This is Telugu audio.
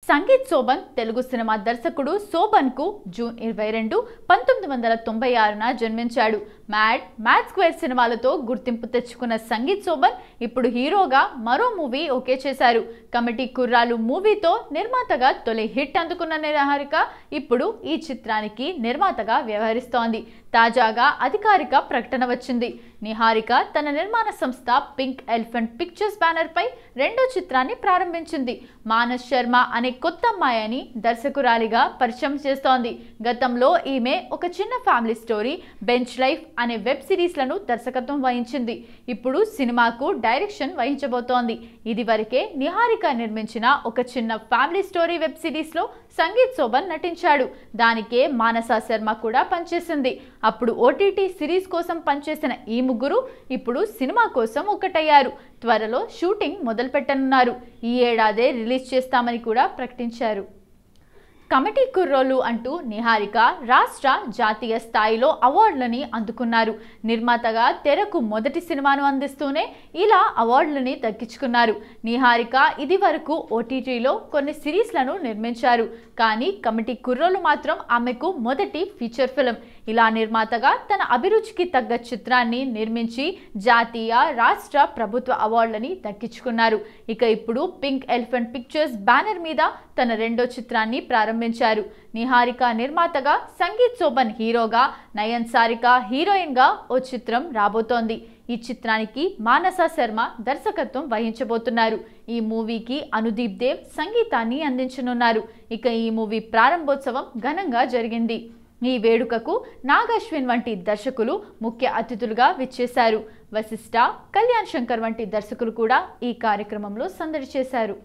సంగీత్ శోభన్ తెలుగు సినిమా దర్శకుడు శోభన్ కు జూన్ 22, 1996న జన్మించాడు. మ్యాడ్ స్క్వేర్ సినిమాలతో గుర్తింపు తెచ్చుకున్న సంగీత్ శోభన్ ఇప్పుడు హీరోగా మరో మూవీ ఓకే చేశారు. కమిటీ కుర్రాలు మూవీతో నిర్మాతగా తొలి హిట్ అందుకున్న నిహారిక ఇప్పుడు ఈ చిత్రానికి నిర్మాతగా వ్యవహరిస్తోంది. తాజాగా అధికారిక ప్రకటన వచ్చింది. నిహారిక తన నిర్మాణ సంస్థ పింక్ ఎలిఫెంట్ పిక్చర్స్ బ్యానర్ పై రెండో చిత్రాన్ని ప్రారంభించింది. మానస్ శర్మ అనే కొత్త అమ్మాయిని దర్శకురాలిగా పరిచయం చేస్తోంది. గతంలో ఈమె ఒక చిన్న ఫ్యామిలీ స్టోరీ, బెంచ్ లైఫ్ అనే వెబ్ సిరీస్లను దర్శకత్వం వహించింది. ఇప్పుడు సినిమాకు డైరెక్షన్ వహించబోతోంది. ఇదివరకే నిహారిక నిర్మించిన ఒక చిన్న ఫ్యామిలీ స్టోరీ వెబ్ సిరీస్ లో సంగీత్ శోభన్ నటించాడు. దానికే మానస శర్మ కూడా పనిచేసింది. అప్పుడు ఓటీటీ సిరీస్ కోసం పనిచేసిన ఈ ముగ్గురు ఇప్పుడు సినిమా కోసం ఒక్కటయ్యారు. త్వరలో షూటింగ్ మొదలుపెట్టనున్నారు. ఈ ఏడాదే రిలీజ్ చేస్తామని కూడా ప్రకటించారు. కమిటీ కుర్రోలు అంటూ నిహారిక రాష్ట్ర, జాతీయ స్థాయిలో అవార్డులని అందుకున్నారు. నిర్మాతగా తెరకు మొదటి సినిమాను అందిస్తూనే ఇలా అవార్డులని దక్కించుకున్నారు. నిహారిక ఇది వరకు ఓటీటీలో కొన్ని సిరీస్లను నిర్మించారు. కానీ కమిటీ కుర్రోలు మాత్రం ఆమెకు మొదటి ఫీచర్ ఫిల్మ్. ఇలా నిర్మాతగా తన అభిరుచికి తగ్గ చిత్రాన్ని నిర్మించి జాతీయ, రాష్ట్ర, ప్రభుత్వ అవార్డులని దక్కించుకున్నారు. ఇక ఇప్పుడు పింక్ ఎలిఫెంట్ పిక్చర్స్ బ్యానర్ మీద తన రెండో చిత్రాన్ని ప్రారంభించారు. నిహారిక నిర్మాతగా, సంగీత్ శోభన్ హీరోగా, నయన్ సారిక హీరోయిన్ గా ఓ చిత్రం రాబోతోంది. ఈ చిత్రానికి మానస శర్మ దర్శకత్వం వహించబోతున్నారు. ఈ మూవీకి అనుదీప్ దేవ్ సంగీతాన్ని అందించనున్నారు. ఇక ఈ మూవీ ప్రారంభోత్సవం ఘనంగా జరిగింది. ఈ వేడుకకు నాగ్ అశ్విన్ వంటి దర్శకులు ముఖ్య అతిథులుగా విచ్చేశారు. వశిష్ఠ, కళ్యాణ్ శంకర్ వంటి దర్శకులు కూడా ఈ కార్యక్రమంలో సందడి చేశారు.